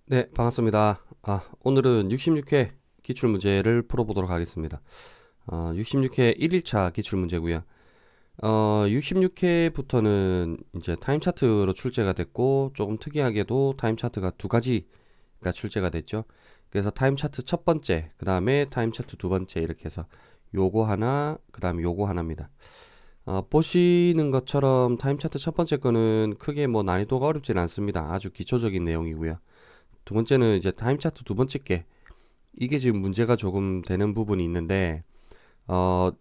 네, 반갑습니다. 오늘은 66회 기출문제를 풀어보도록 하겠습니다. 66회 1일차 기출문제고요. 66회부터는 이제 타임 차트로 출제가 됐고, 조금 특이하게도 타임 차트가 두 가지가 출제가 됐죠. 그래서 타임 차트 첫 번째, 그 다음에 타임 차트 두 번째 이렇게 해서 요거 하나, 그 다음에 요거 하나입니다. 보시는 것처럼 타임 차트 첫 번째 거는 크게 뭐 난이도가 어렵진 않습니다. 아주 기초적인 내용이고요. 두 번째는 이제 타임 차트 두 번째 게 이게 지금 문제가 조금 되는 부분이 있는데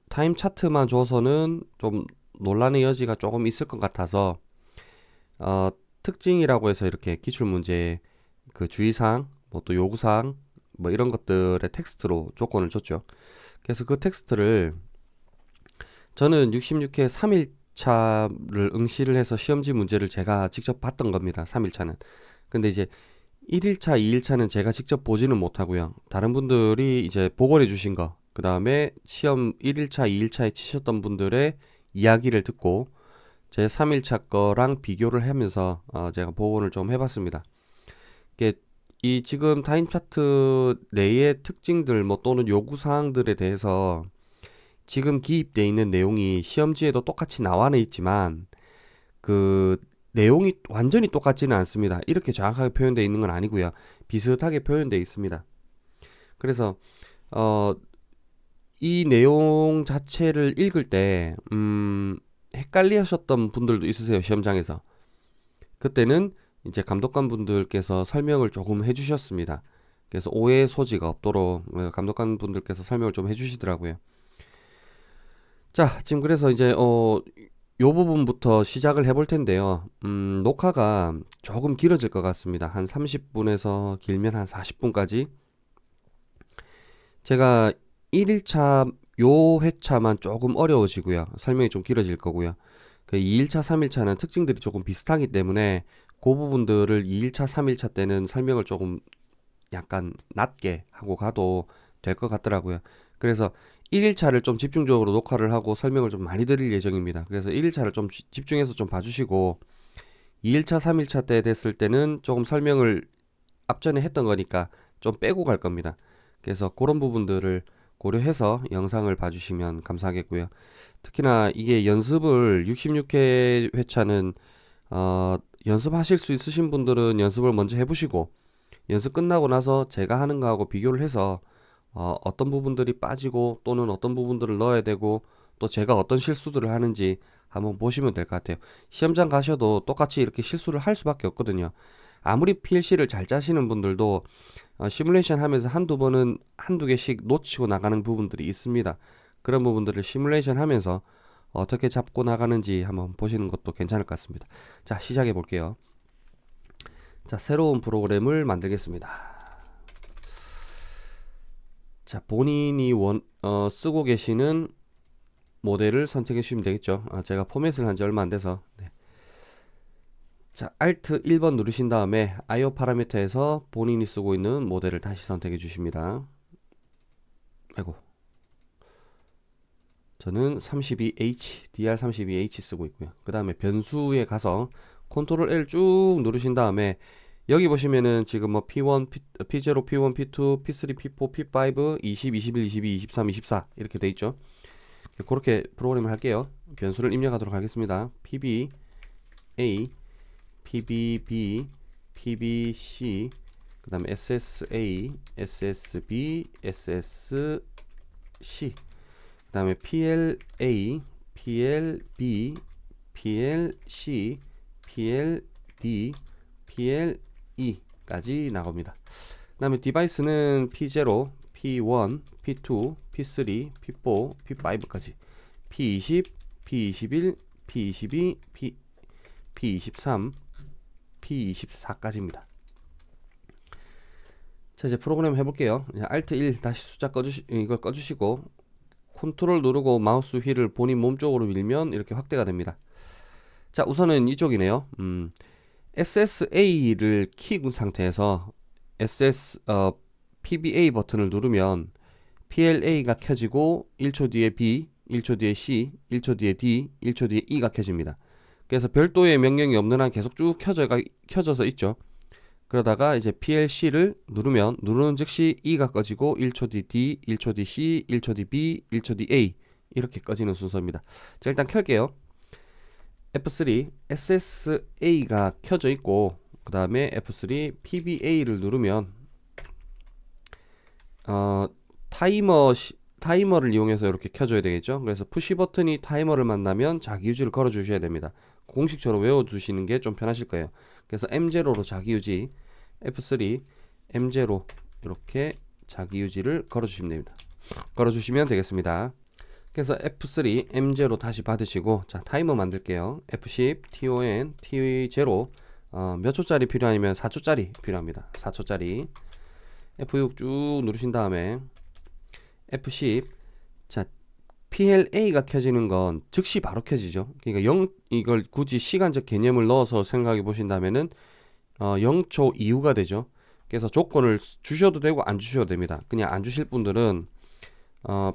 타임 차트만 줘서는 좀 논란의 여지가 조금 있을 것 같아서 어, 특징이라고 해서 이렇게 기출 문제 그 주의사항 뭐 또 요구사항 뭐 이런 것들의 텍스트로 조건을 줬죠. 그래서 그 텍스트를 저는 66회 3일차를 응시를 해서 시험지 문제를 제가 직접 봤던 겁니다. 3일차는. 근데 이제 1일차, 2일차는 제가 직접 보지는 못하고요. 다른 분들이 이제 보고해 주신 거, 그 다음에 시험 1일차, 2일차에 치셨던 분들의 이야기를 듣고 제 3일차 거랑 비교를 하면서 제가 복원을 좀 해봤습니다. 이게 이 지금 타임 차트 내의 특징들 뭐 또는 요구 사항들에 대해서 지금 기입되어 있는 내용이 시험지에도 똑같이 나와는 있지만 그 내용이 완전히 똑같지는 않습니다. 이렇게 정확하게 표현되어 있는 건 아니고요. 비슷하게 표현되어 있습니다. 그래서 어, 이 내용 자체를 읽을 때 헷갈리셨던 분들도 있으세요. 시험장에서. 그때는 이제 감독관 분들께서 설명을 조금 해주셨습니다. 그래서 오해 소지가 없도록 감독관 분들께서 설명을 좀 해주시더라고요. 자, 지금 그래서 이제 요 부분부터 시작을 해볼 텐데요. 녹화가 조금 길어질 것 같습니다. 한 30분에서 길면 한 40분까지. 제가 1일차 요 회차만 조금 어려워지고요. 설명이 좀 길어질 거고요. 그 2일차, 3일차는 특징들이 조금 비슷하기 때문에 그 부분들을 2일차, 3일차 때는 설명을 조금 약간 낮게 하고 가도 될 것 같더라고요. 그래서 1일차를 좀 집중적으로 녹화를 하고 설명을 좀 많이 드릴 예정입니다. 그래서 1일차를 좀 집중해서 좀 봐주시고 2일차, 3일차 때 됐을 때는 조금 설명을 앞전에 했던 거니까 좀 빼고 갈 겁니다. 그래서 그런 부분들을 고려해서 영상을 봐주시면 감사하겠고요. 특히나 이게 연습을 66회 회차는 연습하실 수 있으신 분들은 연습을 먼저 해보시고 연습 끝나고 나서 제가 하는 거하고 비교를 해서 어떤 부분들이 빠지고 또는 어떤 부분들을 넣어야 되고 또 제가 어떤 실수들을 하는지 한번 보시면 될 것 같아요. 시험장 가셔도 똑같이 이렇게 실수를 할 수밖에 없거든요. 아무리 PLC를 잘 짜시는 분들도 시뮬레이션 하면서 한두 번은 한두 개씩 놓치고 나가는 부분들이 있습니다. 그런 부분들을 시뮬레이션 하면서 어떻게 잡고 나가는지 한번 보시는 것도 괜찮을 것 같습니다. 자, 시작해 볼게요. 자, 새로운 프로그램을 만들겠습니다. 자, 본인이 쓰고 계시는 모델을 선택해 주시면 되겠죠. 제가 포맷을 한 지 얼마 안 돼서. 네. 자, Alt 1번 누르신 다음에 IO 파라미터에서 본인이 쓰고 있는 모델을 다시 선택해 주십니다. 아이고. 저는 32H, DR32H 쓰고 있고요. 그 다음에 변수에 가서 컨트롤 L 쭉 누르신 다음에 여기 보시면은 지금 뭐 P1, P0, P1, P2, P3, P4, P5, 20, 21, 22, 23, 24 이렇게 돼 있죠. 그렇게 프로그램을 할게요. 변수를 입력하도록 하겠습니다. PB, A, PBB, PBC, 그 다음에 SSA, SSB, SSC, 그 다음에 PLA, PLB, PLC, PLD, PLE까지 나옵니다. 그 다음에 디바이스는 P0, P1, P2, P3, P4, P5까지 P20, P21, P22, P23, P24까지입니다. 자, 이제 프로그램 해볼게요. Alt 1 다시 숫자 이걸 꺼주시고 컨트롤 누르고 마우스 휠을 본인 몸쪽으로 밀면 이렇게 확대가 됩니다. 자, 우선은 이쪽이네요. SSA를 키운 상태에서 PBA 버튼을 누르면 PLA가 켜지고 1초 뒤에 B, 1초 뒤에 C, 1초 뒤에 D, 1초 뒤에 E가 켜집니다. 그래서 별도의 명령이 없는 한 계속 쭉 켜져서 있죠. 그러다가 이제 PLC를 누르는 즉시 E가 꺼지고 1초 뒤 D, 1초 뒤 C, 1초 뒤 B, 1초 뒤 A 이렇게 꺼지는 순서입니다. 자, 일단 켤게요. F3 SSA가 켜져 있고 그 다음에 F3 PBA를 누르면 타이머를 이용해서 이렇게 켜줘야 되겠죠. 그래서 푸시 버튼이 타이머를 만나면 자기 유지를 걸어 주셔야 됩니다. 공식처럼 외워 두시는 게 좀 편하실 거예요. 그래서 M0로 자기 유지, F3 M0 이렇게 자기 유지를 걸어 주시면 됩니다. 걸어 주시면 되겠습니다. 그래서 F3 M0 다시 받으시고, 자, 타이머 만들게요. F10 TON T0 몇 초짜리 필요하냐면 4초짜리 필요합니다. 4초짜리 F6 쭉 누르신 다음에 F10. 자, PLA가 켜지는 건 즉시 바로 켜지죠. 그러니까 이걸 굳이 시간적 개념을 넣어서 생각해 보신다면은 0초 이후가 되죠. 그래서 조건을 주셔도 되고 안 주셔도 됩니다. 그냥 안 주실 분들은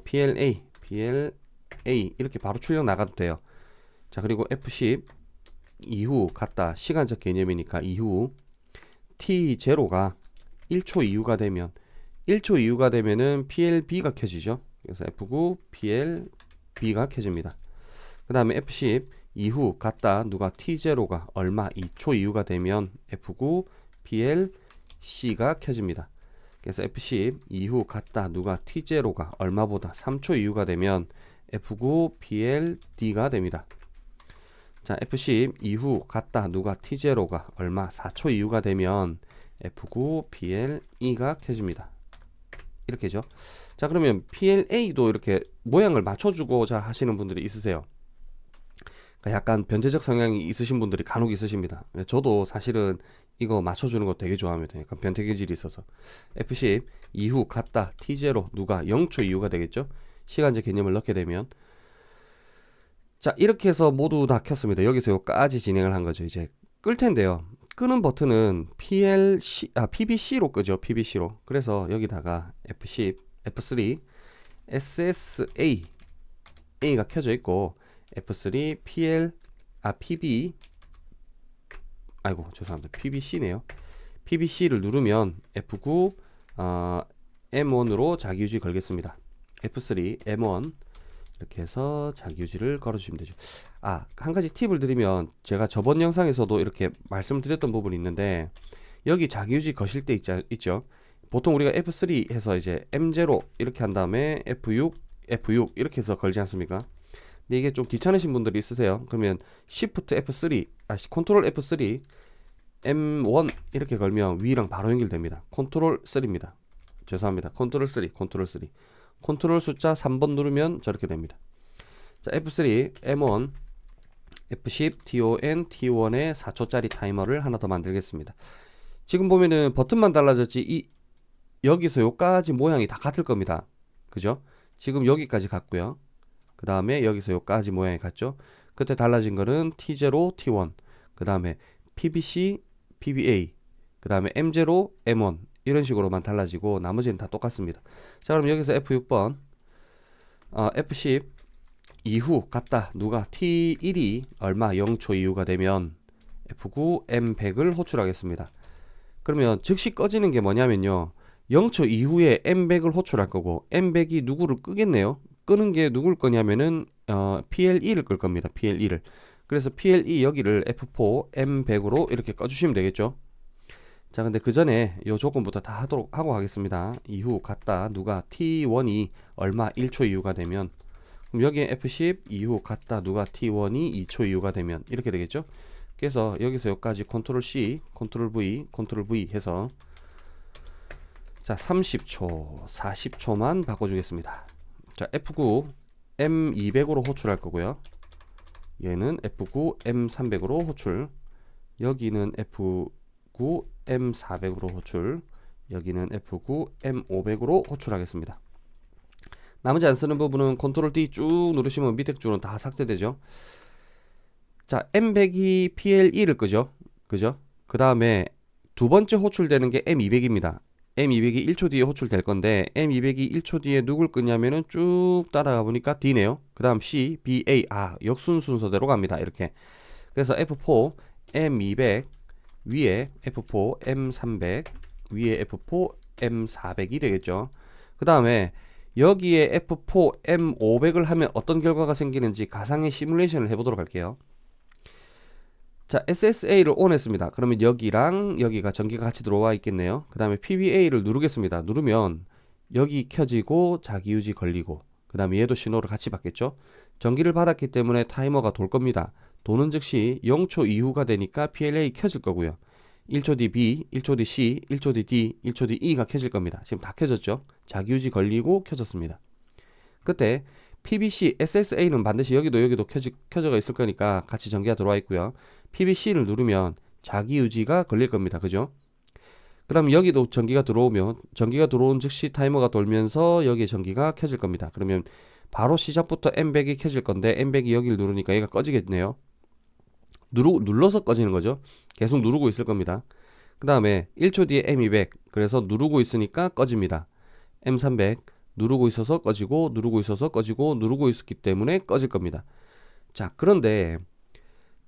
PLA 이렇게 바로 출력 나가도 돼요. 자, 그리고 F10 이후 갔다 시간적 개념이니까 이후 T0가 1초 이후가 되면은 PLB가 켜지죠. 그래서 F9 PLB가 켜집니다. 그 다음에 F10 이후 갔다 누가 T0가 얼마 2초 이후가 되면 F9 PLC가 켜집니다. 그래서 F10 이후 갔다 누가 T0가 얼마보다 3초 이후가 되면 F9 PLD가 됩니다. 자, F10 이후 갔다 누가 T0가 얼마 4초 이후가 되면 F9 PLE가 켜집니다. 이렇게죠. 자, 그러면 PLA도 이렇게 모양을 맞춰주고자 하시는 분들이 있으세요. 그러니까 약간 변태적 성향이 있으신 분들이 간혹 있으십니다. 저도 사실은 이거 맞춰주는 거 되게 좋아합니다. 약간 변태 기질이 있어서. F10 이후 갔다 T0 누가 0초 이후가 되겠죠. 시간제 개념을 넣게 되면. 자, 이렇게 해서 모두 다 켰습니다. 여기서 여기까지 진행을 한 거죠. 이제 끌 텐데요. 끄는 버튼은 PBC로 끄죠. PBC로. 그래서 여기다가 F10, F3, SSA가 켜져 있고 F3, PB 죄송합니다. PBC네요. PBC를 누르면 F9 M1으로 자기 유지 걸겠습니다. F3 M1 이렇게 해서 자기 유지를 걸어주시면 되죠. 한 가지 팁을 드리면 제가 저번 영상에서도 이렇게 말씀드렸던 부분이 있는데 여기 자기 유지 거실 때 있죠. 보통 우리가 F3 해서 이제 M0 이렇게 한 다음에 F6 이렇게 해서 걸지 않습니까? 근데 이게 좀 귀찮으신 분들이 있으세요. 그러면 Shift F3, 컨트롤 F3 M1 이렇게 걸면 위랑 바로 연결됩니다. 컨트롤 3입니다. 죄송합니다. 컨트롤 3 컨트롤 숫자 3번 누르면 저렇게 됩니다. 자, F3 M1 F10 TON T1의 4초짜리 타이머를 하나 더 만들겠습니다. 지금 보면은 버튼만 달라졌지 여기서 여기까지 모양이 다 같을 겁니다. 그죠? 지금 여기까지 갔고요. 그 다음에 여기서 여기까지 모양이 같죠? 그때 달라진 거는 T0 T1 그 다음에 PBC PBA 그 다음에 M0 M1 이런 식으로만 달라지고 나머지는 다 똑같습니다. 자, 그럼 여기서 F6번 F10 이후 갔다 누가 T1이 얼마 0초 이후가 되면 F9 M100을 호출하겠습니다. 그러면 즉시 꺼지는 게 뭐냐면요, 0초 이후에 M100을 호출할 거고 M100이 누구를 끄겠네요. 끄는 게 누굴 거냐면은 PLE를 끌 겁니다. PLE를. 그래서 PLE 여기를 F4 M100으로 이렇게 꺼주시면 되겠죠. 자, 근데 그 전에 요 조건부터 다 하고 가겠습니다. 이후 갔다 누가 T1이 얼마 1초 이후가 되면, 그럼 여기에 F10 이후 갔다 누가 T1이 2초 이후가 되면 이렇게 되겠죠. 그래서 여기서 여기까지 컨트롤 C, 컨트롤 V, 컨트롤 V 해서 자 30초, 40초만 바꿔주겠습니다. 자, F9 M200으로 호출할 거고요. 얘는 F9 M300으로 호출. 여기는 F9 M400으로 호출. 여기는 F9 M500으로 호출하겠습니다. 나머지 안 쓰는 부분은 컨트롤 D 쭉 누르시면 밑에 줄은 다 삭제되죠. 자, M100이 PLE를 끄죠. 그죠? 그 다음에 두 번째 호출되는 게 M200입니다. M200이 1초 뒤에 호출될 건데 M200이 1초 뒤에 누굴 끄냐면은 쭉 따라가 보니까 D네요. 그 다음 C, B, A, 역순 순서대로 갑니다. 이렇게. 그래서 F4 M200 위에 F4 M300 위에 F4 M400이 되겠죠. 그 다음에 여기에 F4 M500을 하면 어떤 결과가 생기는지 가상의 시뮬레이션을 해보도록 할게요. 자, SSA를 ON 했습니다. 그러면 여기랑 여기가 전기가 같이 들어와 있겠네요. 그 다음에 PBA를 누르겠습니다. 누르면 여기 켜지고 자기유지 걸리고, 그 다음에 얘도 신호를 같이 받겠죠. 전기를 받았기 때문에 타이머가 돌 겁니다. 도는 즉시 0초 이후가 되니까 PLA 켜질 거고요. 1초 뒤 B, 1초 뒤 C, 1초 뒤 D, 1초 뒤 E가 켜질 겁니다. 지금 다 켜졌죠. 자기유지 걸리고 켜졌습니다. 그때 PBC, SSA는 반드시 여기도 켜져가 있을 거니까 같이 전기가 들어와 있고요. PBC를 누르면 자기유지가 걸릴 겁니다. 그죠? 그럼 여기도 전기가 들어오면 전기가 들어온 즉시 타이머가 돌면서 여기에 전기가 켜질 겁니다. 그러면 바로 시작부터 M100이 켜질 건데 M100이 여기를 누르니까 얘가 꺼지겠네요. 눌러서 꺼지는 거죠. 계속 누르고 있을 겁니다. 그 다음에 1초 뒤에 M200, 그래서 누르고 있으니까 꺼집니다. M300 누르고 있어서 꺼지고 누르고 있어서 꺼지고 누르고 있었기 때문에 꺼질 겁니다. 자, 그런데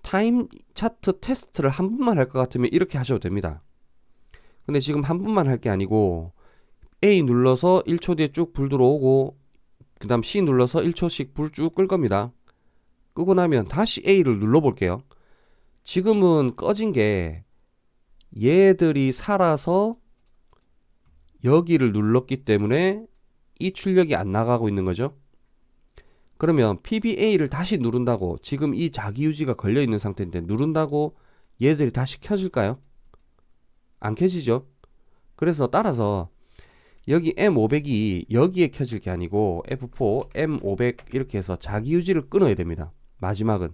타임 차트 테스트를 한 번만 할 것 같으면 이렇게 하셔도 됩니다. 근데 지금 한 번만 할 게 아니고 A 눌러서 1초 뒤에 쭉 불 들어오고 그 다음 C 눌러서 1초씩 불 쭉 끌 겁니다. 끄고 나면 다시 A를 눌러 볼게요. 지금은 꺼진 게 얘들이 살아서 여기를 눌렀기 때문에 이 출력이 안 나가고 있는 거죠. 그러면 PBA를 다시 누른다고, 지금 이 자기유지가 걸려 있는 상태인데 누른다고 얘들이 다시 켜질까요? 안 켜지죠. 그래서 따라서 여기 M500이 여기에 켜질 게 아니고 F4 M500 이렇게 해서 자기유지를 끊어야 됩니다. 마지막은.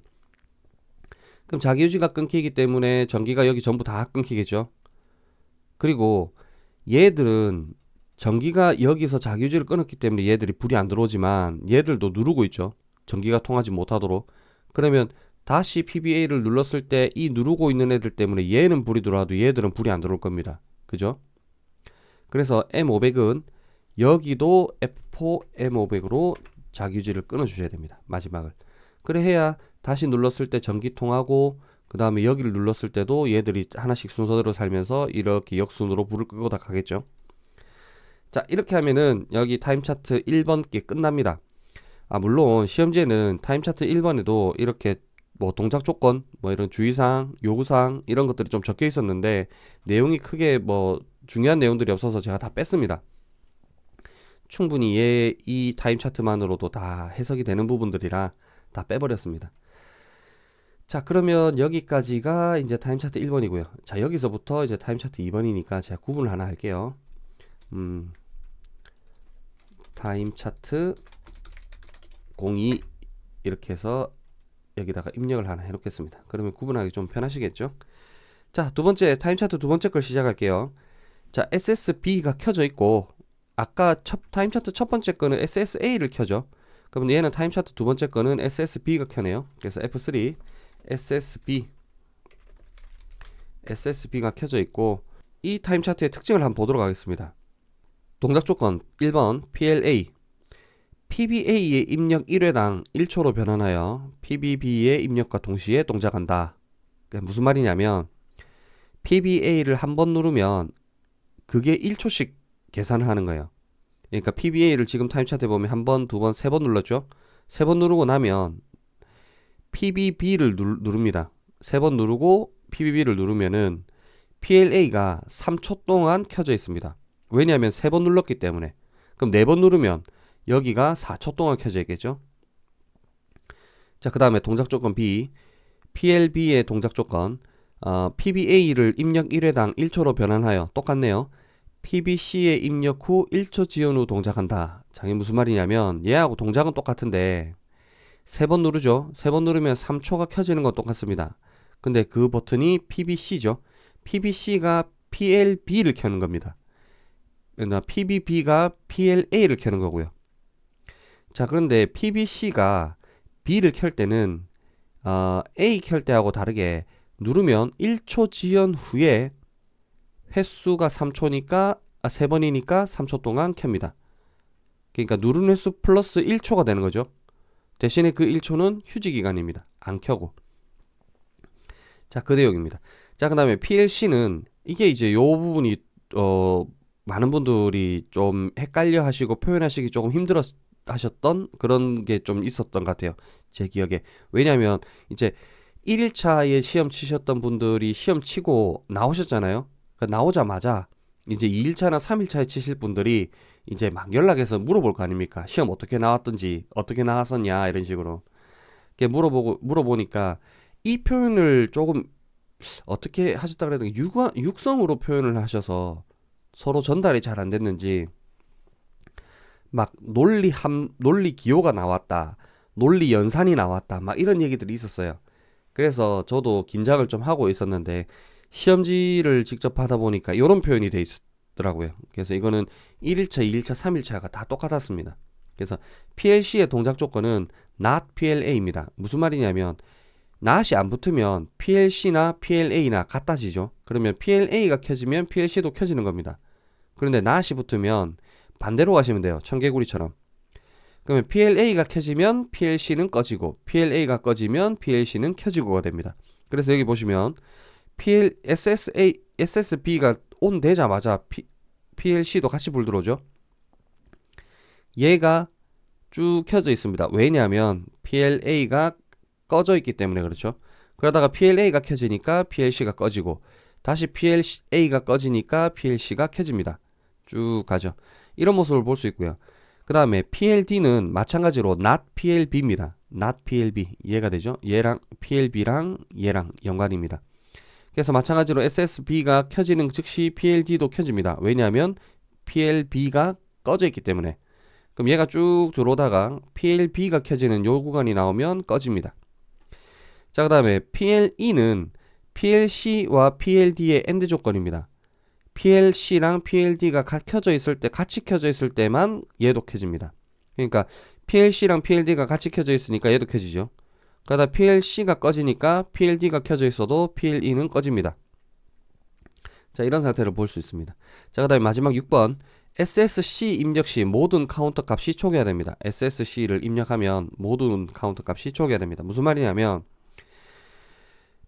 그럼 자기유지가 끊기기 때문에 전기가 여기 전부 다 끊기겠죠. 그리고 얘들은 전기가 여기서 자기유지를 끊었기 때문에 얘들이 불이 안 들어오지만 얘들도 누르고 있죠. 전기가 통하지 못하도록. 그러면 다시 PBA를 눌렀을 때 이 누르고 있는 애들 때문에 얘는 불이 들어와도 얘들은 불이 안 들어올 겁니다. 그죠? 그래서 M500은 여기도 F4 M500으로 자기유지를 끊어 주셔야 됩니다. 마지막을. 그래 해야 다시 눌렀을 때 전기 통하고 그 다음에 여기를 눌렀을 때도 얘들이 하나씩 순서대로 살면서 이렇게 역순으로 불을 끄고 다 가겠죠. 자, 이렇게 하면은 여기 타임 차트 1번 게 끝납니다. 물론 시험지에는 타임 차트 1번에도 이렇게 뭐 동작 조건, 뭐 이런 주의사항, 요구사항 이런 것들이 좀 적혀 있었는데 내용이 크게 뭐 중요한 내용들이 없어서 제가 다 뺐습니다. 충분히 이 타임 차트만으로도 다 해석이 되는 부분들이라 다 빼버렸습니다. 자, 그러면 여기까지가 이제 타임 차트 1번이고요. 자, 여기서부터 이제 타임 차트 2번이니까 제가 구분을 하나 할게요. 타임 차트 02 이렇게 해서 여기다가 입력을 하나 해놓겠습니다. 그러면 구분하기 좀 편하시겠죠? 자, 두 번째 타임 차트 두 번째 걸 시작할게요. 자, SSB가 켜져 있고 아까 타임 차트 첫 번째 거는 SSA를 켜죠. 그러면 얘는 타임 차트 두 번째 거는 SSB가 켜네요. 그래서 F3 SSB가 켜져 있고 이 타임 차트의 특징을 한번 보도록 하겠습니다. 동작 조건 1번 PLA PBA의 입력 1회당 1초로 변환하여 PBB의 입력과 동시에 동작한다. 그러니까 무슨 말이냐면 PBA를 한 번 누르면 그게 1초씩 계산을 하는 거예요. 그러니까 PBA를 지금 타임 차트에 보면 한 번, 두 번, 세 번 눌렀죠. 세 번 누르고 나면 PBB를 누릅니다. 세 번 누르고 PBB를 누르면은 PLA가 3초 동안 켜져 있습니다. 왜냐하면 세 번 눌렀기 때문에. 그럼 네 번 누르면 여기가 4초 동안 켜져 있겠죠. 자, 그 다음에 동작 조건 B PLB의 동작 조건 PBA를 입력 1회당 1초로 변환하여 똑같네요. PBC의 입력 후 1초 지연 후 동작한다. 자, 이게 무슨 말이냐면 얘하고 동작은 똑같은데 세 번 누르죠. 세 번 누르면 3초가 켜지는 건 똑같습니다. 근데 그 버튼이 PBC죠. PBC가 PLB를 켜는 겁니다. PBB가 PLA를 켜는 거고요. 자, 그런데 PBC가 B를 켤 때는 A 켤 때하고 다르게 누르면 1초 지연 후에 횟수가 3초니까 3번이니까 3초 동안 켭니다. 그러니까 누른 횟수 플러스 1초가 되는 거죠. 대신에 그 1초는 휴지 기간입니다. 안 켜고. 자, 그 내용입니다. 자, 그 다음에 PLC는 이게 이제 요 부분이 많은 분들이 좀 헷갈려 하시고 표현하시기 조금 힘들어 하셨던 그런 게 좀 있었던 것 같아요. 제 기억에. 왜냐면 이제 1일차에 시험 치셨던 분들이 시험 치고 나오셨잖아요. 그러니까 나오자마자 이제 2일차나 3일차에 치실 분들이 이제 막 연락해서 물어볼 거 아닙니까? 시험 어떻게 나왔던지, 어떻게 나왔었냐, 이런 식으로. 이렇게 물어보니까 이 표현을 조금 어떻게 하셨다 그래도 육성으로 표현을 하셔서 서로 전달이 잘 안 됐는지 막 논리 기호가 나왔다. 논리 연산이 나왔다. 막 이런 얘기들이 있었어요. 그래서 저도 긴장을 좀 하고 있었는데 시험지를 직접 하다 보니까 이런 표현이 돼 있더라고요. 그래서 이거는 1일차, 2일차, 3일차가 다 똑같았습니다. 그래서 PLC의 동작 조건은 not PLA입니다. 무슨 말이냐면 not이 안 붙으면 PLC나 PLA나 같아지죠. 그러면 PLA가 켜지면 PLC도 켜지는 겁니다. 그런데 not이 붙으면 반대로 가시면 돼요. 청개구리처럼. 그러면 PLA가 켜지면 PLC는 꺼지고 PLA가 꺼지면 PLC는 켜지고가 됩니다. 그래서 여기 보시면 SSB가 온 되자마자 PLC도 같이 불 들어오죠. 얘가 쭉 켜져 있습니다. 왜냐하면 PLA가 꺼져 있기 때문에 그렇죠. 그러다가 PLA가 켜지니까 PLC가 꺼지고 다시 PLA가 꺼지니까 PLC가 켜집니다. 쭉 가죠. 이런 모습을 볼 수 있고요. 그 다음에 PLD는 마찬가지로 not PLB입니다. not PLB 이해가 되죠? 얘랑 PLB랑 얘랑 연관입니다. 그래서 마찬가지로 SSB가 켜지는 즉시 PLD도 켜집니다. 왜냐하면 PLB가 꺼져 있기 때문에. 그럼 얘가 쭉 들어오다가 PLB가 켜지는 요 구간이 나오면 꺼집니다. 자, 그 다음에 PLE는 PLC와 PLD의 AND 조건입니다. PLC랑 PLD가 켜져 있을 때, 같이 켜져 있을 때만 얘도 켜집니다. 그러니까 PLC랑 PLD가 같이 켜져 있으니까 얘도 켜지죠. 그러다 PLC가 꺼지니까 PLD가 켜져 있어도 PLE는 꺼집니다. 자, 이런 상태를 볼 수 있습니다. 자, 그 다음에 마지막 6번. SSC 입력 시 모든 카운터 값이 초기화 됩니다. SSC를 입력하면 모든 카운터 값이 초기화 됩니다. 무슨 말이냐면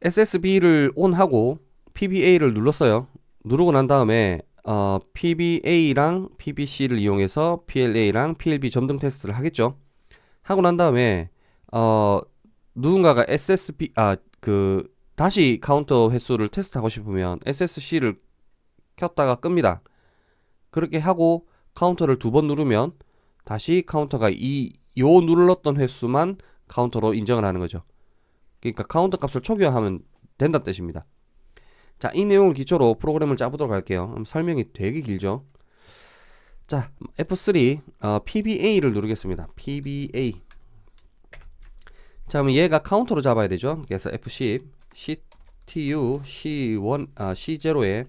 SSB를 ON하고 PBA를 눌렀어요. 누르고 난 다음에 PBA랑 PBC를 이용해서 PLA랑 PLB 점등 테스트를 하겠죠. 하고 난 다음에 누군가가 SSB 다시 카운터 횟수를 테스트하고 싶으면 SSC를 켰다가 끕니다. 그렇게 하고 카운터를 2번 누르면 다시 카운터가 요 눌렀던 횟수만 카운터로 인정을 하는 거죠. 그러니까 카운터 값을 초기화하면 된다는 뜻입니다. 자, 이 내용을 기초로 프로그램을 짜보도록 할게요. 설명이 되게 길죠. 자, F3 PBA를 누르겠습니다. PBA. 자, 그럼 얘가 카운터로 잡아야 되죠. 그래서 F10 CTU C1 C0에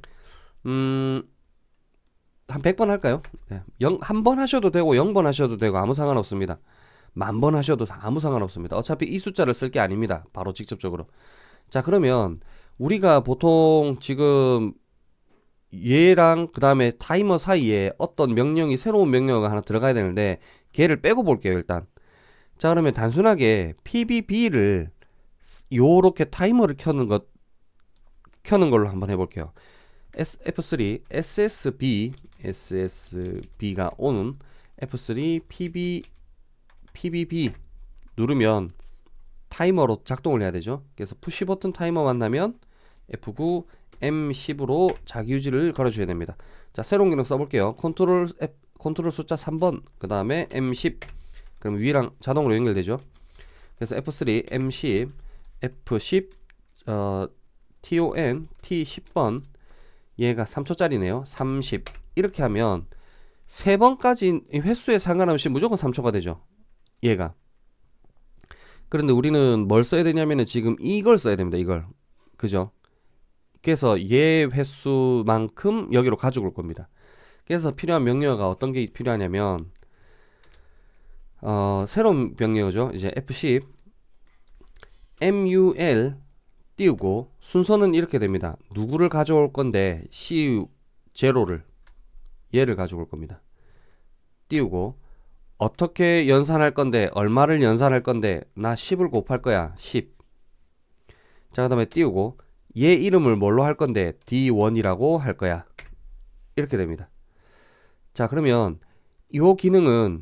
한 100번 할까요? 네. 1번 하셔도 되고 0번 하셔도 되고 아무 상관없습니다. 10,000번 하셔도 아무 상관없습니다. 어차피 이 숫자를 쓸 게 아닙니다. 바로 직접적으로. 자, 그러면 우리가 보통 지금 얘랑 그 다음에 타이머 사이에 어떤 명령이 새로운 명령어가 하나 들어가야 되는데 걔를 빼고 볼게요. 일단. 자, 그러면 단순하게 PBB를 요렇게 타이머를 켜는 걸로 한번 해볼게요. F3 SSB가 오는 F3 PBB 누르면 타이머로 작동을 해야 되죠. 그래서 푸시 버튼 타이머 만나면 F9 M10으로 자기 유지를 걸어줘야 됩니다. 자, 새로운 기능 써볼게요. 컨트롤 숫자 3번 그 다음에 M10 그럼 위랑 자동으로 연결되죠. 그래서 F3 M10 F10 TON T10번 얘가 3초짜리네요. 30 이렇게 하면 3번까지 횟수에 상관없이 무조건 3초가 되죠. 얘가. 그런데 우리는 뭘 써야 되냐면은 지금 이걸 써야 됩니다. 이걸. 그죠? 그래서 얘 횟수만큼 여기로 가지고 올 겁니다. 그래서 필요한 명령어가 어떤 게 필요하냐면 새로운 명령어죠. 이제 F10 MUL 띄우고 순서는 이렇게 됩니다. 누구를 가져올 건데 C0를 얘를 가지고 올 겁니다. 띄우고 어떻게 연산할 건데 얼마를 연산할 건데 나 10을 곱할 거야. 10. 자, 그 다음에 띄우고 얘 이름을 뭘로 할 건데 D1이라고 할 거야. 이렇게 됩니다. 자, 그러면 이 기능은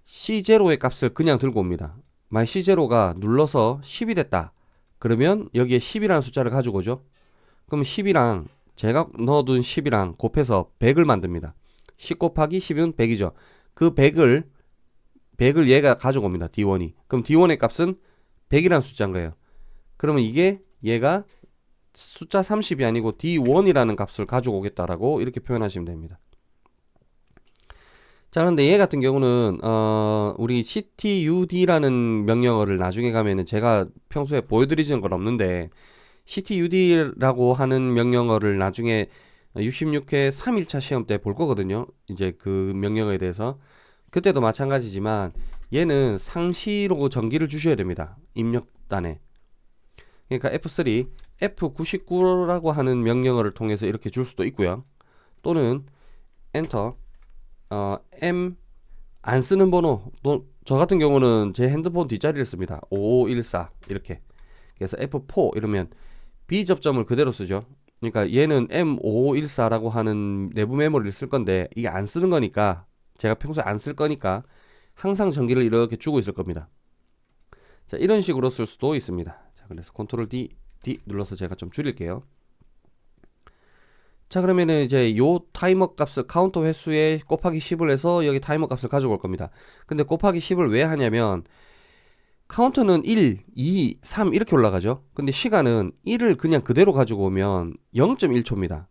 C0의 값을 그냥 들고 옵니다. 만약 C0가 눌러서 10이 됐다. 그러면 여기에 10이라는 숫자를 가지고 오죠. 그럼 10이랑 제가 넣어둔 10이랑 곱해서 100을 만듭니다. 10 곱하기 10은 100이죠. 그 100을 얘가 가지고 옵니다. D1이. 그럼 D1의 값은 100이라는 숫자인 거예요. 그러면 이게 얘가 숫자 30이 아니고 D1이라는 값을 가지고 오겠다라고 이렇게 표현하시면 됩니다. 자, 그런데 얘 같은 경우는 우리 ctud라는 명령어를 나중에 가면은 제가 평소에 보여드리는 건 없는데 ctud라고 하는 명령어를 나중에 66회 3일차 시험 때 볼 거거든요. 이제 그 명령어에 대해서. 그때도 마찬가지지만 얘는 상시로 전기를 주셔야 됩니다. 입력단에. 그러니까 F3, F99라고 하는 명령어를 통해서 이렇게 줄 수도 있고요. 또는 엔터 M 안 쓰는 번호, 또 저 같은 경우는 제 핸드폰 뒷자리를 씁니다. 5514 이렇게. 그래서 F4 이러면 B 접점을 그대로 쓰죠. 그러니까 얘는 M5514라고 하는 내부 메모리를 쓸 건데 이게 안 쓰는 거니까 제가 평소에 안 쓸 거니까 항상 전기를 이렇게 주고 있을 겁니다. 자, 이런 식으로 쓸 수도 있습니다. 자, 그래서 컨트롤 D 눌러서 제가 좀 줄일게요. 자, 그러면은 이제 요 타이머 값을 카운터 횟수에 곱하기 10을 해서 여기 타이머 값을 가지고 올 겁니다. 근데 곱하기 10을 왜 하냐면 카운터는 1, 2, 3 이렇게 올라가죠. 근데 시간은 1을 그냥 그대로 가지고 오면 0.1초입니다.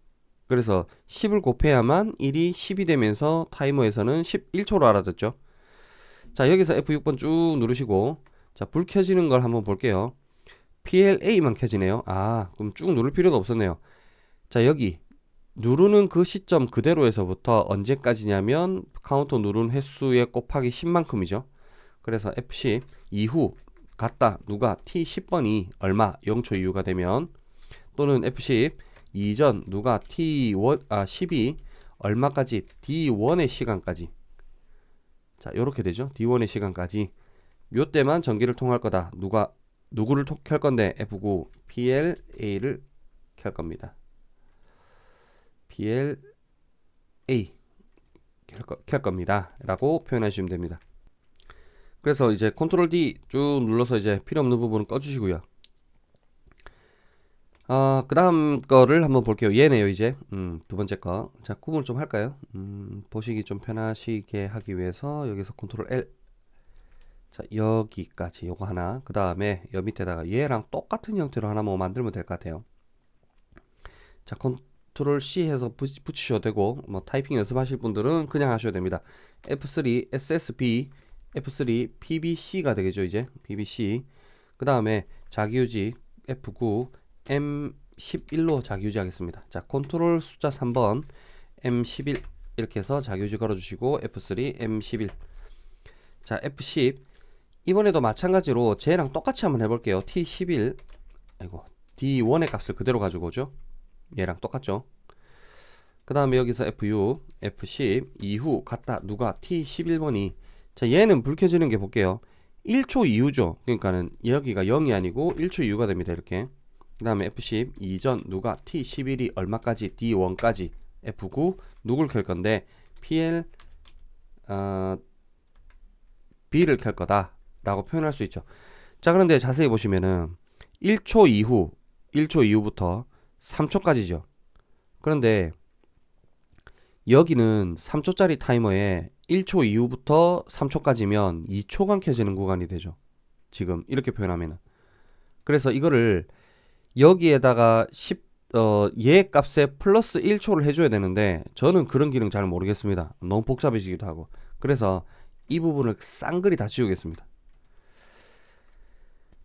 그래서 10을 곱해야만 1이 10이 되면서 타이머에서는 11초로 알아듣죠. 자, 여기서 F6번 쭉 누르시고 자, 불 켜지는 걸 한번 볼게요. PLA만 켜지네요. 아, 그럼 쭉 누를 필요도 없었네요. 자, 여기 누르는 그 시점 그대로에서부터 언제까지냐면 카운터 누른 횟수에 곱하기 10만큼이죠. 그래서 F10 이후 갔다 누가 T10번이 얼마 0초 이후가 되면 또는 F10 이전 누가 T10이 얼마까지 D1의 시간까지 자 요렇게 되죠. D1의 시간까지 요 때만 전기를 통할 거다. 누구를 켤 건데 F9 PLA를 켤 겁니다. PLA 켤 겁니다 라고 표현하시면 됩니다. 그래서 이제 컨트롤 D 쭉 눌러서 이제 필요 없는 부분은 꺼주시고요. 그 다음 거를 한번 볼게요. 얘네요 이제 두 번째 거. 자, 구분을 좀 할까요? 보시기 좀 편하시게 하기 위해서 여기서 컨트롤 L 자 여기까지 요거 하나, 그 다음에 여 밑에다가 얘랑 똑같은 형태로 하나 뭐 만들면 될 것 같아요. 자, 컨트롤 C 해서 붙이셔도 되고 뭐 타이핑 연습하실 분들은 그냥 하셔도 됩니다. F3 SSB F3 PBC가 되겠죠. 이제 PBC 그 다음에 자기유지 F9 M11로 자기유지 하겠습니다. 자, 컨트롤 숫자 3번 M11 이렇게 해서 자기유지 걸어주시고 F3 M11 자 F10 이번에도 마찬가지로 쟤랑 똑같이 한번 해볼게요. T11 아이고 D1의 값을 그대로 가지고 오죠. 얘랑 똑같죠. 그 다음에 여기서 F6 F10 이후 갔다 누가 T11번이 자 얘는 불 켜지는 게 볼게요. 1초 이후죠. 그러니까는 여기가 0이 아니고 1초 이후가 됩니다. 이렇게. 그 다음에 F10 이전 누가 T11이 얼마까지 D1까지 F9 누굴 켤 건데 PL B를 켤 거다 라고 표현할 수 있죠. 자, 그런데 자세히 보시면은 1초 이후부터 3초까지죠. 그런데 여기는 3초짜리 타이머에 1초 이후부터 3초까지면 2초간 켜지는 구간이 되죠. 지금 이렇게 표현하면은. 그래서 이거를 여기에다가 얘 값에 플러스 1초를 해줘야 되는데 저는 그런 기능 잘 모르겠습니다. 너무 복잡해지기도 하고. 그래서 이 부분을 쌍그리 다 지우겠습니다.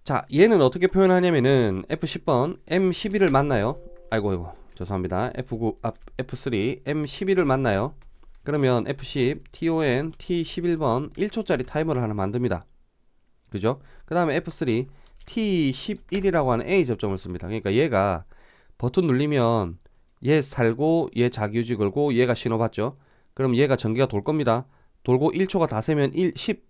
자, 얘는 어떻게 표현하냐면은 F10번 M11을 만나요. 아이고 죄송합니다. F3 M11을 만나요. 그러면 F10 TON T11번 1초짜리 타이머를 하나 만듭니다. 그죠? 그 다음에 F3 T11이라고 하는 A 접점을 씁니다. 그러니까 얘가 버튼 눌리면 얘 살고 얘 자기유지 걸고 얘가 신호 받죠. 그럼 얘가 전기가 돌 겁니다. 돌고 1초가 다 세면 10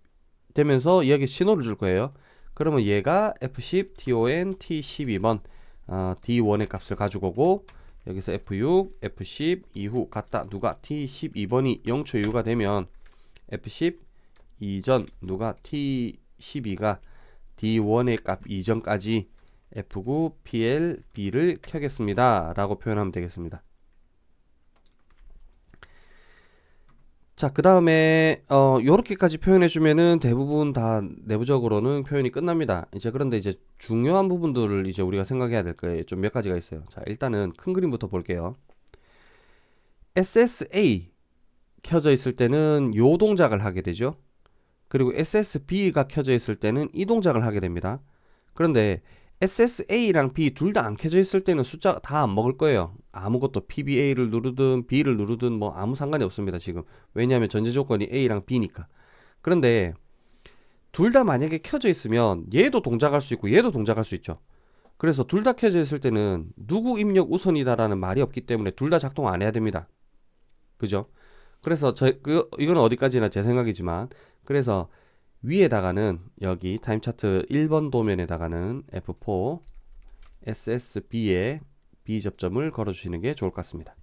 되면서 여기 신호를 줄 거예요. 그러면 얘가 F10 TON T12번 D1의 값을 가지고 오고 여기서 F6, F10 이후 갔다 누가 T12번이 0초 이후가 되면 F10 이전 누가 T12가 D1의 값 이전까지 F9 PLB를 켜겠습니다 라고 표현하면 되겠습니다. 자, 그 다음에 요렇게까지 표현해 주면은 대부분 다 내부적으로는 표현이 끝납니다. 이제 그런데 이제 중요한 부분들을 이제 우리가 생각해야 될 거예요. 좀 몇 가지가 있어요. 자, 일단은 큰 그림부터 볼게요. SSA 켜져 있을 때는 요 동작을 하게 되죠. 그리고 SSB가 켜져 있을 때는 이 동작을 하게 됩니다. 그런데 SSA랑 B 둘 다 안 켜져 있을 때는 숫자 다 안 먹을 거예요. 아무것도 PBA를 누르든 B를 누르든 뭐 아무 상관이 없습니다, 지금. 왜냐하면 전제 조건이 A랑 B니까. 그런데 둘 다 만약에 켜져 있으면 얘도 동작할 수 있고 얘도 동작할 수 있죠. 그래서 둘 다 켜져 있을 때는 누구 입력 우선이다라는 말이 없기 때문에 둘 다 작동 안 해야 됩니다. 그죠? 그래서 이거는 어디까지나 제 생각이지만, 그래서 위에다가는 여기 타임 차트 1번 도면에다가는 F4 SSB에 B 접점을 걸어 주시는 게 좋을 것 같습니다.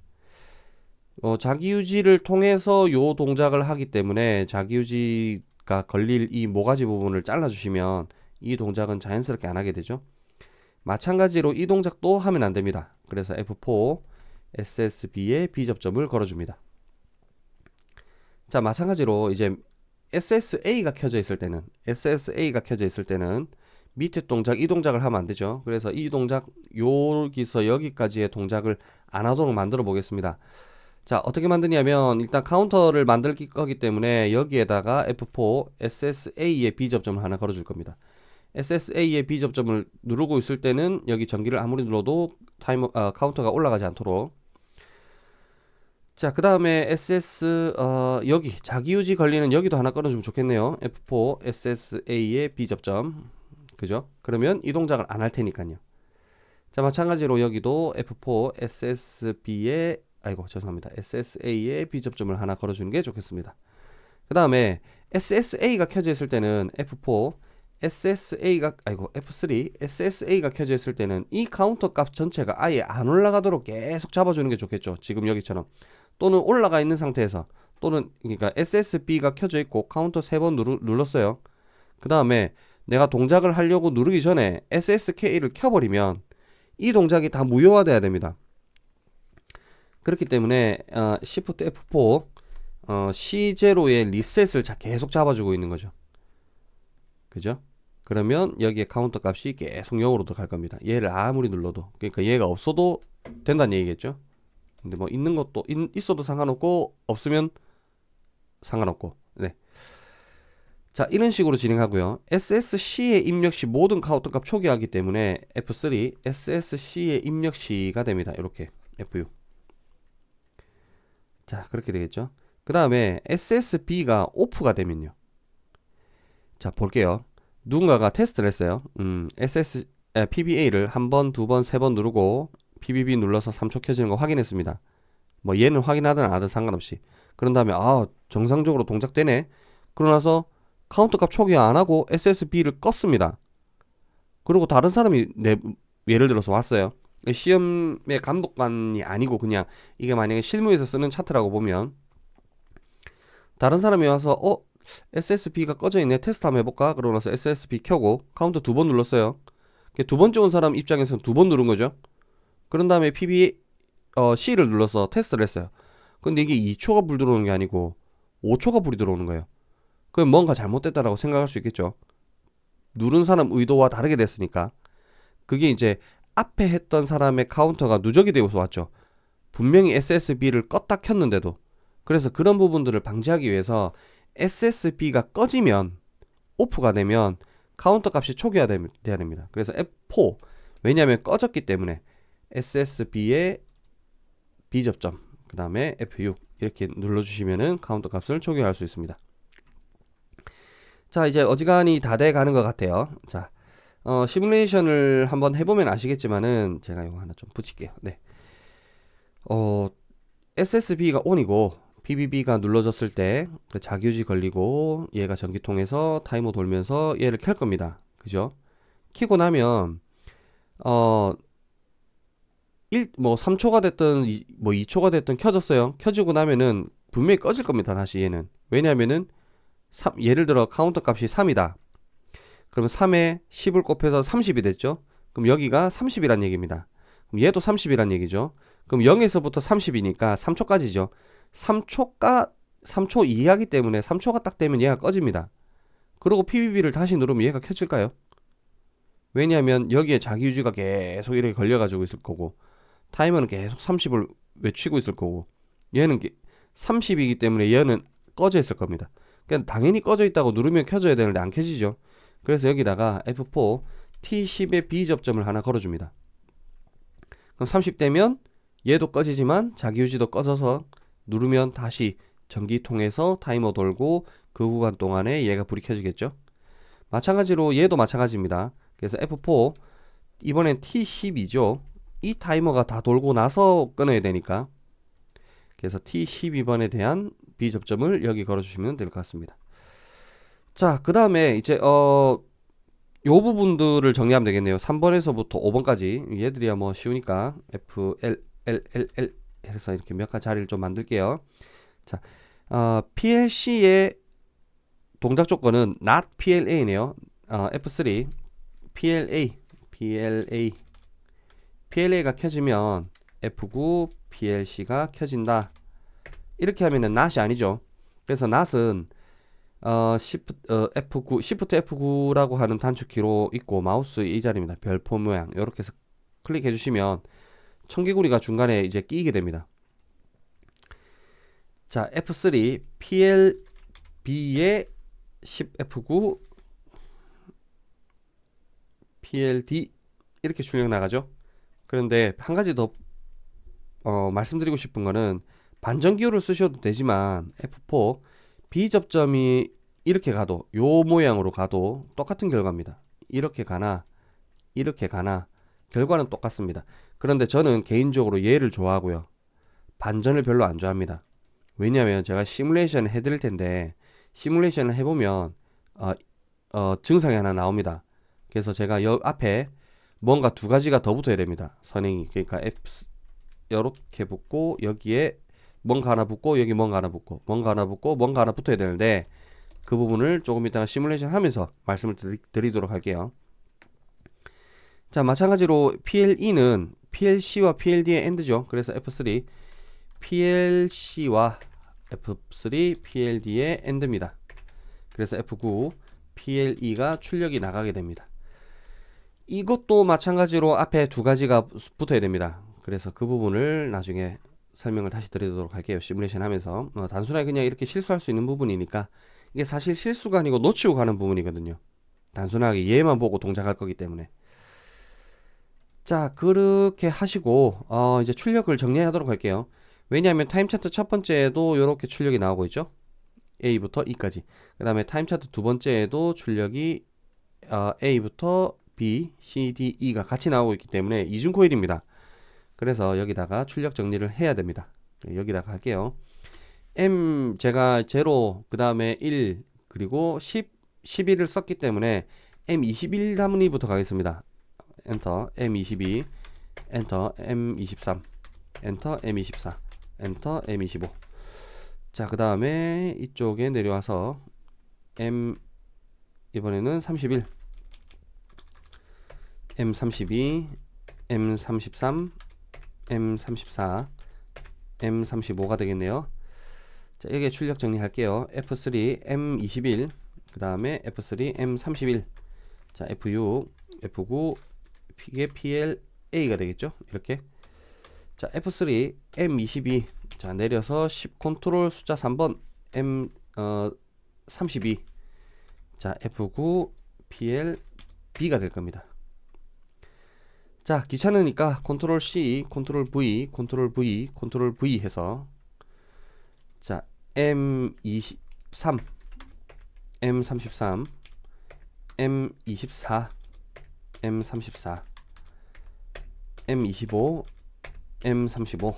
자기유지를 통해서 요 동작을 하기 때문에 자기유지가 걸릴 이 모가지 부분을 잘라 주시면 이 동작은 자연스럽게 안 하게 되죠. 마찬가지로 이 동작도 하면 안 됩니다. 그래서 F4 SSB에 B 접점을 걸어 줍니다. 자, 마찬가지로 이제 SSA가 켜져 있을 때는 밑에 동작 이 동작을 하면 안 되죠. 그래서 이 동작 여기서 여기까지의 동작을 안 하도록 만들어 보겠습니다. 자, 어떻게 만드냐면 일단 카운터를 만들 거기 때문에 여기에다가 F4 SSA의 B 접점을 하나 걸어 줄 겁니다. SSA의 B 접점을 누르고 있을 때는 여기 전기를 아무리 눌러도 카운터가 올라가지 않도록. 자, 그 다음에 여기 자기유지 걸리는 여기도 하나 끊어주면 좋겠네요. F4 SSA의 B 접점, 그죠? 그러면 이 동작을 안 할 테니까요. 자, 마찬가지로 여기도 F4 SSA의 B 접점을 하나 걸어주는 게 좋겠습니다. 그 다음에 SSA가 켜져 있을 때는 F3 SSA가 켜져 있을 때는 이 카운터 값 전체가 아예 안 올라가도록 계속 잡아주는 게 좋겠죠. 지금 여기처럼. 또는 올라가 있는 상태에서, 또는 그러니까 SSB가 켜져 있고 카운터 3번 눌렀어요. 그 다음에 내가 동작을 하려고 누르기 전에 SSK를 켜버리면 이 동작이 다 무효화돼야 됩니다. 그렇기 때문에 Shift F4 C0의 리셋을 계속 잡아주고 있는 거죠. 그죠? 그러면 여기에 카운터 값이 계속 0으로 갈 겁니다. 얘를 아무리 눌러도, 그러니까 얘가 없어도 된다는 얘기겠죠. 근데 뭐 있는 것도 있어도 상관없고 없으면 상관없고. 네. 자, 이런 식으로 진행하고요. SSC의 입력 시 모든 카운터 값 초기화하기 때문에 F3 SSC의 입력 시가 됩니다. 이렇게 F6. 자, 그렇게 되겠죠. 그 다음에 SSB가 오프가 되면요. 자, 볼게요. 누군가가 테스트를 했어요. PBA를 한 번, 두 번, 세 번 누르고 PBB 눌러서 3초 켜지는 거 확인했습니다. 뭐 얘는 확인하든 안 하든 상관없이. 그런 다음에 정상적으로 동작되네. 그러고 나서 카운터 값 초기화 안 하고 SSB를 껐습니다. 그리고 다른 사람이 예를 들어서 왔어요. 시험의 감독관이 아니고 그냥 이게 만약에 실무에서 쓰는 차트라고 보면 다른 사람이 와서 SSB가 꺼져 있네, 테스트 한번 해볼까? 그러고 나서 SSB 켜고 카운터 2번 눌렀어요. 두 번째 온 사람 입장에서는 2번 누른 거죠. 그런 다음에 C를 눌러서 테스트를 했어요. 근데 이게 2초가 불 들어오는 게 아니고 5초가 불이 들어오는 거예요. 그럼 뭔가 잘못됐다라고 생각할 수 있겠죠. 누른 사람 의도와 다르게 됐으니까. 그게 이제 앞에 했던 사람의 카운터가 누적이 되어서 왔죠. 분명히 SSB를 껐다 켰는데도. 그래서 그런 부분들을 방지하기 위해서 SSB가 꺼지면, 오프가 되면 카운터 값이 초기화돼야 됩니다. 그래서 F4, 왜냐하면 꺼졌기 때문에 SSB의 B 접점, 그 다음에 F6 이렇게 눌러주시면은 카운터 값을 초기화할 수 있습니다. 자, 이제 어지간히 다 돼 가는 것 같아요. 자, 시뮬레이션을 한번 해보면 아시겠지만은 제가 이거 하나 좀 붙일게요. 네. SSB가 ON이고 PBB가 눌러졌을 때 그 자기유지 걸리고 얘가 전기통에서 타이머 돌면서 얘를 켤 겁니다. 그죠? 켜고 나면 뭐 3초가 됐든 뭐 2초가 됐든 켜졌어요. 켜지고 나면은 분명히 꺼질 겁니다. 다시 얘는. 왜냐하면은 예를 들어 카운터 값이 3이다. 그러면 3에 10을 곱해서 30이 됐죠. 그럼 여기가 30이란 얘기입니다. 그럼 얘도 30이란 얘기죠. 그럼 0에서부터 30이니까 3초까지죠. 3초 이하기 때문에 3초가 딱 되면 얘가 꺼집니다. 그리고 PBB를 다시 누르면 얘가 켜질까요? 왜냐하면 여기에 자기 유지가 계속 이렇게 걸려가지고 있을 거고, 타이머는 계속 30을 외치고 있을 거고, 얘는 30이기 때문에 얘는 꺼져 있을 겁니다. 그러니까 당연히 꺼져 있다고 누르면 켜져야 되는데 안 켜지죠. 그래서 여기다가 F4 T10의 B 접점을 하나 걸어줍니다. 그럼 30 되면 얘도 꺼지지만 자기 유지도 꺼져서 누르면 다시 전기통에서 타이머 돌고 그 구간 동안에 얘가 불이 켜지겠죠. 마찬가지로 얘도 마찬가지입니다. 그래서 F4 이번엔 T12죠. 이 타이머가 다 돌고 나서 끊어야 되니까, 그래서 T12번에 대한 B 접점을 여기 걸어주시면 될 것 같습니다. 자, 그 다음에 이제 요 부분들을 정리하면 되겠네요. 3번에서부터 5번까지 얘들이야 뭐 쉬우니까 F, L, L, L, L 해서 이렇게 몇 가지 자리를 좀 만들게요. 자, PLC의 동작 조건은 not PLA네요. F3 PLA가 켜지면 F9 PLC가 켜진다. 이렇게 하면은 not이 아니죠. 그래서 not은 F9, Shift F9라고 하는 단축키로 있고 마우스 이 자리입니다. 별표 모양 이렇게 해서 클릭해 주시면 청개구리가 중간에 이제 끼게 됩니다. 자, F3 PLB의 Shift F9 PLD 이렇게 출력 나가죠. 그런데 한 가지 더 말씀드리고 싶은 거는 반전기호를 쓰셔도 되지만 F4 B 접점이 이렇게 가도 요 모양으로 가도 똑같은 결과입니다. 이렇게 가나 이렇게 가나 결과는 똑같습니다. 그런데 저는 개인적으로 얘를 좋아하고요. 반전을 별로 안 좋아합니다. 왜냐하면 제가 시뮬레이션을 해드릴 텐데 시뮬레이션을 해보면 증상이 하나 나옵니다. 그래서 제가 여 앞에 뭔가 두 가지가 더 붙어야 됩니다. 선행이. 그러니까 F 이렇게 붙고 여기에 뭔가 하나 붙고 여기 뭔가 하나 붙고 뭔가 하나 붙고 뭔가 하나 붙어야 되는데 그 부분을 조금 이따가 시뮬레이션 하면서 말씀을 드리도록 할게요. 자, 마찬가지로 PLE는 PLC와 PLD의 AND죠. 그래서 F3 PLC와 F3 PLD의 AND입니다. 그래서 F9 PLE가 출력이 나가게 됩니다. 이것도 마찬가지로 앞에 두 가지가 붙어야 됩니다. 그래서 그 부분을 나중에 설명을 다시 드리도록 할게요. 시뮬레이션 하면서 단순하게 그냥 이렇게 실수할 수 있는 부분이니까 이게 사실 실수가 아니고 놓치고 가는 부분이거든요. 단순하게 얘만 보고 동작할 거기 때문에. 자, 그렇게 하시고 이제 출력을 정리하도록 할게요. 왜냐하면 타임 차트 첫 번째에도 이렇게 출력이 나오고 있죠. A부터 E까지. 그 다음에 타임 차트 두 번째에도 출력이 A부터 B, C, D, E가 같이 나오고 있기 때문에 이중 코일입니다. 그래서 여기다가 출력 정리를 해야 됩니다. 여기다가 할게요. M 제가 0, 그 다음에 1, 그리고 10, 11을 썼기 때문에 M21 단위부터 가겠습니다. 엔터 M22, 엔터 M23, 엔터 M24, 엔터 M25. 자, 그 다음에 이쪽에 내려와서 이번에는 31, M32, M33, M34, M35가 되겠네요. 자, 여기에 출력 정리할게요. F3, M21, 그 다음에 F3, M31, 자, F6, F9, 이게 PLA가 되겠죠? 이렇게. 자, F3, M22, 자, 내려서 10 컨트롤 숫자 3번, M32, 자, F9, PLB가 될 겁니다. 자, 귀찮으니까 컨트롤 C, 컨트롤 V, 컨트롤 V, 컨트롤 V 해서 자, M23, M33, M24, M34, M25, M35.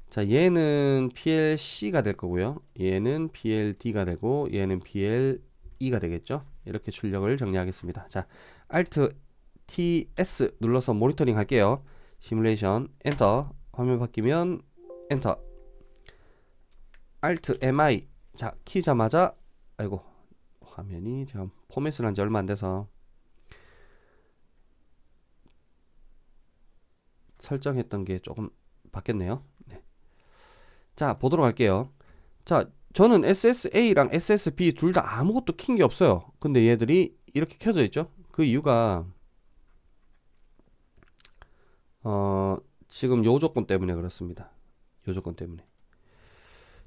자, 얘는 PLC가 될 거고요. 얘는 PLD가 되고 얘는 PLE가 되겠죠. 이렇게 출력을 정리하겠습니다. 자, Alt TS 눌러서 모니터링 할게요. 시뮬레이션 엔터. 화면 바뀌면 엔터. Alt MI. 자, 키자마자 아이고 화면이 제가 포맷을 한 지 얼마 안 돼서 설정했던 게 조금 바뀌었네요. 네. 자, 보도록 할게요. 자, 저는 SSA랑 SSB 둘 다 아무것도 킨 게 없어요. 근데 얘들이 이렇게 켜져 있죠. 그 이유가 지금 요 조건 때문에 그렇습니다. 요 조건 때문에.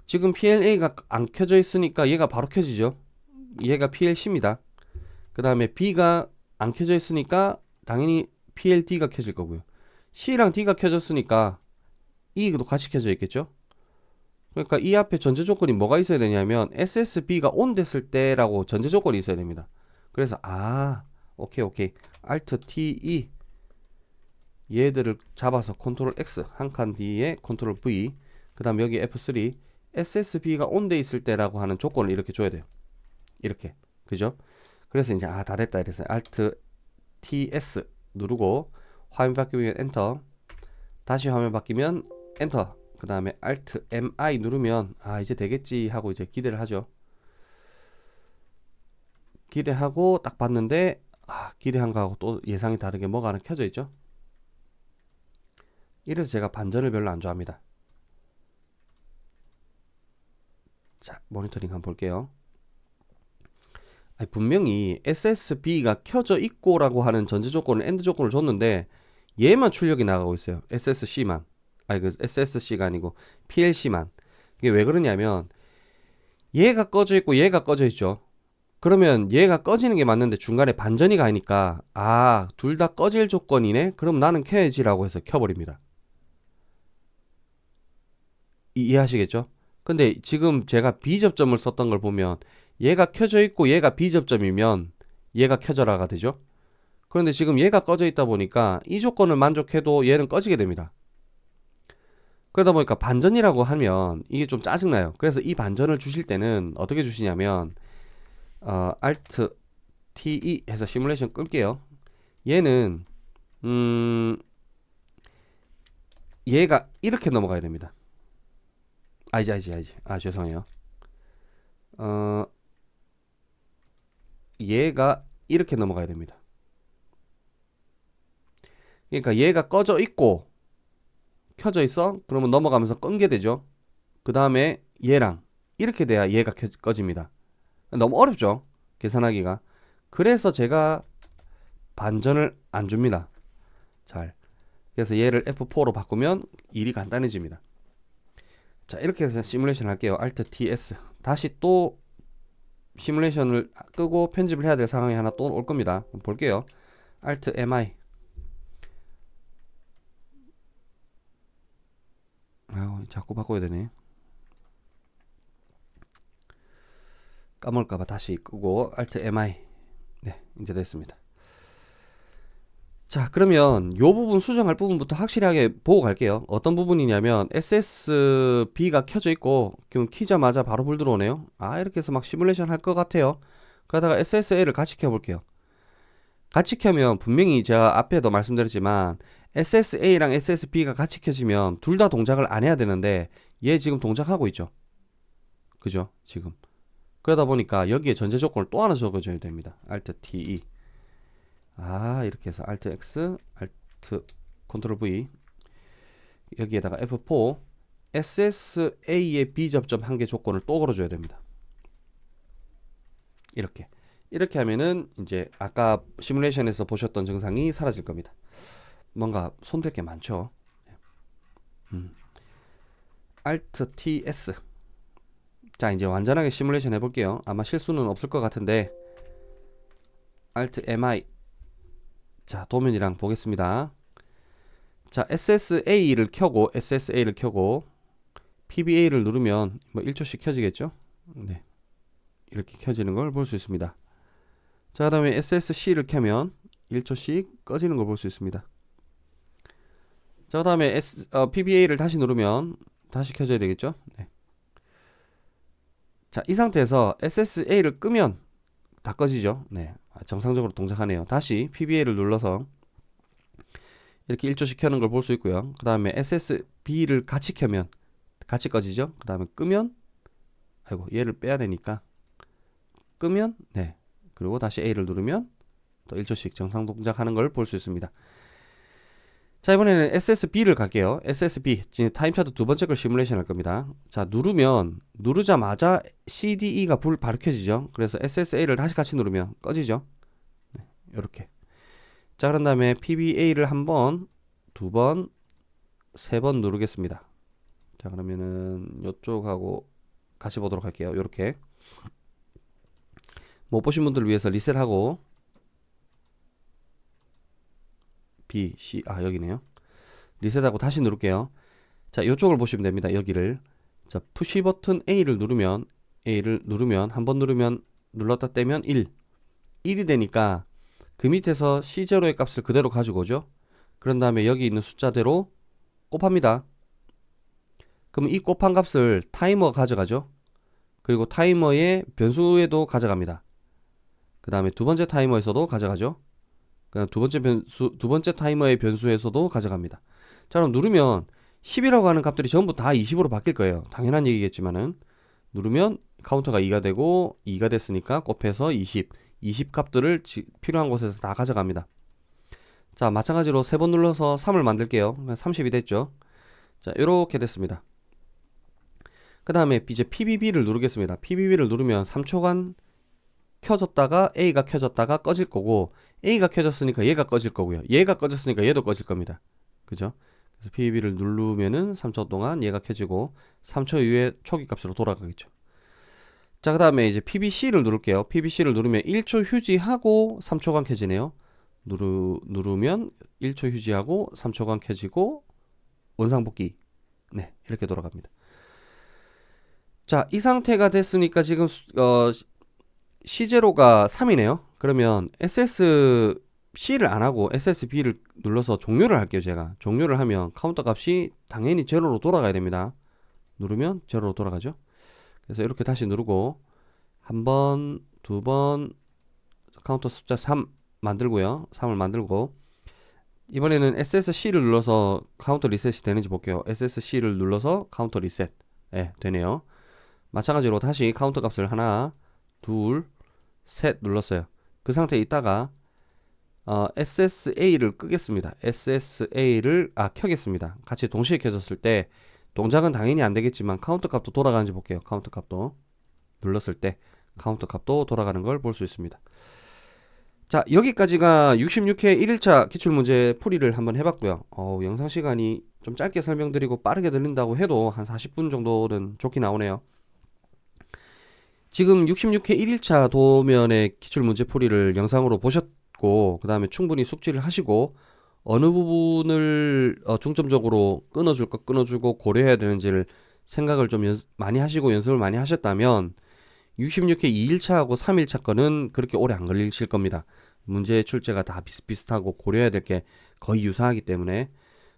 지금 PLA가 안 켜져 있으니까 얘가 바로 켜지죠. 얘가 PLC입니다. 그 다음에 B가 안 켜져 있으니까 당연히 PLD가 켜질 거고요. C랑 D가 켜졌으니까 E도 같이 켜져 있겠죠. 그러니까 이 앞에 전제 조건이 뭐가 있어야 되냐면 SSB가 ON 됐을 때라고 전제 조건이 있어야 됩니다. 그래서 오케이 Alt T, E 얘들을 잡아서 컨트롤 X 한 칸 뒤에 컨트롤 V 그 다음 여기 F3 SSB가 ON 돼 있을 때라고 하는 조건을 이렇게 줘야 돼요. 이렇게 그죠? 그래서 이제 다 됐다 이래서 Alt TS 누르고 화면 바뀌면 엔터. 다시 화면 바뀌면 엔터. 그 다음에 Alt MI 누르면 이제 되겠지 하고 이제 기대를 하죠. 기대하고 딱 봤는데 기대한 거하고 또 예상이 다르게 뭐가 하나 켜져 있죠. 이래서 제가 반전을 별로 안 좋아합니다. 자, 모니터링 한번 볼게요. 분명히 SSB가 켜져 있고 라고 하는 전제 조건을 엔드 조건을 줬는데 얘만 출력이 나가고 있어요. SSC만. 그 SSC가 아니고 PLC만. 이게 왜 그러냐면 얘가 꺼져 있고 얘가 꺼져 있죠. 그러면 얘가 꺼지는 게 맞는데 중간에 반전이 가니까 둘 다 꺼질 조건이네. 그럼 나는 켜야지라고 해서 켜버립니다. 이해하시겠죠? 근데 지금 제가 B접점을 썼던 걸 보면 얘가 켜져 있고 얘가 B접점이면 얘가 켜져라가 되죠. 그런데 지금 얘가 꺼져 있다 보니까 이 조건을 만족해도 얘는 꺼지게 됩니다. 그러다 보니까 반전이라고 하면 이게 좀 짜증나요. 그래서 이 반전을 주실 때는 어떻게 주시냐면 Alt TE 해서 시뮬레이션 끌게요. 얘는 얘가 이렇게 넘어가야 됩니다. 알지. 죄송해요. 얘가 이렇게 넘어가야 됩니다. 그러니까 얘가 꺼져 있고 켜져 있어? 그러면 넘어가면서 끊게 되죠. 그 다음에 얘랑 이렇게 돼야 얘가 꺼집니다. 너무 어렵죠? 계산하기가. 그래서 제가 반전을 안 줍니다. 그래서 얘를 F4로 바꾸면 일이 간단해집니다. 자, 이렇게 해서 시뮬레이션 할게요. Alt TS. 다시 또 시뮬레이션을 끄고 편집을 해야 될 상황이 하나 또 올 겁니다. 볼게요. Alt MI. 자꾸 바꿔야 되네. 까먹을까봐 다시 끄고 Alt MI. 네, 이제 됐습니다. 자, 그러면 요 부분 수정할 부분부터 확실하게 보고 갈게요. 어떤 부분이냐면 SSB가 켜져 있고 그럼 키자마자 바로 불 들어오네요. 이렇게 해서 막 시뮬레이션 할 것 같아요. 그러다가 SSA를 같이 켜볼게요. 같이 켜면 분명히 제가 앞에도 말씀드렸지만 SSA랑 SSB가 같이 켜지면 둘 다 동작을 안 해야 되는데 얘 지금 동작하고 있죠. 그죠? 지금. 그러다 보니까 여기에 전제 조건을 또 하나 적어줘야 됩니다. Alt TE. 이렇게 해서 Alt X, Alt Ctrl V 여기에다가 F4 SSA의 B접점 한 개 조건을 또 걸어줘야 됩니다. 이렇게 하면은 이제 아까 시뮬레이션에서 보셨던 증상이 사라질 겁니다. 뭔가 손댈 게 많죠. Alt TS. 자, 이제 완전하게 시뮬레이션 해볼게요. 아마 실수는 없을 것 같은데 Alt MI. 자, 도면이랑 보겠습니다. 자, SSA를 켜고 PBA를 누르면 뭐 1초씩 켜지겠죠? 네, 이렇게 켜지는 걸 볼 수 있습니다. 자, 그 다음에 SSC를 켜면 1초씩 꺼지는 걸 볼 수 있습니다. 자, 그 다음에 PBA를 다시 누르면 다시 켜져야 되겠죠? 네. 자, 이 상태에서 SSA를 끄면 다 꺼지죠? 네, 정상적으로 동작하네요. 다시 PBA를 눌러서 이렇게 1초씩 켜는 걸 볼 수 있고요. 그 다음에 SSB를 같이 켜면 같이 꺼지죠. 그 다음에 끄면 아이고 얘를 빼야 되니까 끄면 네, 그리고 다시 A를 누르면 또 1초씩 정상 동작하는 걸 볼 수 있습니다. 자, 이번에는 SSB를 갈게요. SSB 지금 타임차트 두 번째 걸 시뮬레이션 할 겁니다. 자, 누르자마자 CDE가 불 바로 켜지죠. 그래서 SSA를 다시 같이 누르면 꺼지죠. 네, 이렇게. 자, 그런 다음에 PBA를 한 번, 두 번, 세 번 누르겠습니다. 자, 그러면은 이쪽하고 같이 보도록 할게요. 이렇게. 못 보신 분들을 위해서 리셋하고 B, C, 여기네요. 리셋하고 다시 누를게요. 자, 이쪽을 보시면 됩니다. 여기를. 자, 푸시 버튼 A를 누르면 한 번 누르면 눌렀다 떼면 1이 되니까 그 밑에서 C0의 값을 그대로 가지고 오죠. 그런 다음에 여기 있는 숫자대로 곱합니다. 그럼 이 곱한 값을 타이머가 가져가죠. 그리고 타이머의 변수에도 가져갑니다. 그 다음에 두 번째 타이머에서도 가져가죠. 그다음 두 번째 타이머의 변수에서도 가져갑니다. 자, 그럼 누르면 10이라고 하는 값들이 전부 다 20으로 바뀔 거예요. 당연한 얘기겠지만은 누르면 카운터가 2가 되고 2가 됐으니까 곱해서 20 값들을 필요한 곳에서 다 가져갑니다. 자, 마찬가지로 세 번 눌러서 3을 만들게요. 30이 됐죠. 자, 이렇게 됐습니다. 그 다음에 이제 PBB를 누르겠습니다. PBB를 누르면 3초간 켜졌다가 A가 켜졌다가 꺼질 거고, A가 켜졌으니까 얘가 꺼질 거고요. 얘가 꺼졌으니까 얘도 꺼질 겁니다. 그죠? 그래서 PBB를 누르면은 3초 동안 얘가 켜지고 3초 이후에 초기 값으로 돌아가겠죠. 자, 그 다음에 이제 PBC를 누를게요. PBC를 누르면 1초 휴지하고 3초간 켜지네요. 누르면 1초 휴지하고 3초간 켜지고 원상복귀. 네, 이렇게 돌아갑니다. 자, 이 상태가 됐으니까 지금 C0가 3이네요. 그러면 SSC를 안 하고 SSB를 눌러서 종료를 할게요. 제가 종료를 하면 카운터 값이 당연히 제로로 돌아가야 됩니다. 누르면 제로로 돌아가죠. 그래서 이렇게 다시 누르고 한 번, 두 번 카운터 숫자 3 만들고요. 3을 만들고 이번에는 SSC를 눌러서 카운터 리셋이 되는지 볼게요. SSC를 눌러서 카운터 리셋. 네, 되네요. 마찬가지로 다시 카운터 값을 하나, 둘, 셋 눌렀어요. 그 상태에 있다가 SSA를 끄겠습니다. SSA를 켜겠습니다. 같이 동시에 켜졌을 때 동작은 당연히 안 되겠지만 카운터 값도 돌아가는지 볼게요. 카운터 값도 눌렀을 때 카운터 값도 돌아가는 걸 볼 수 있습니다. 자, 여기까지가 66회 1일차 기출문제 풀이를 한번 해봤고요. 영상 시간이 좀 짧게 설명드리고 빠르게 들린다고 해도 한 40분 정도는 좋게 나오네요. 지금 66회 1일차 도면의 기출문제 풀이를 영상으로 보셨고 그 다음에 충분히 숙지를 하시고 어느 부분을 중점적으로 끊어줄 것 끊어주고 고려해야 되는지를 생각을 좀 많이 하시고 연습을 많이 하셨다면 66회 2일차하고 3일차 거는 그렇게 오래 안 걸리실 겁니다. 문제의 출제가 다 비슷비슷하고 고려해야 될 게 거의 유사하기 때문에.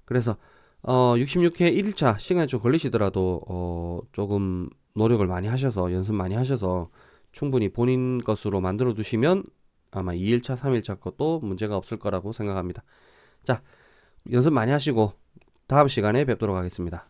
그래서 66회 1일차 시간이 좀 걸리시더라도 조금 노력을 많이 하셔서 연습 많이 하셔서 충분히 본인 것으로 만들어 두시면 아마 2일차 3일차 것도 문제가 없을 거라고 생각합니다. 자, 연습 많이 하시고 다음 시간에 뵙도록 하겠습니다.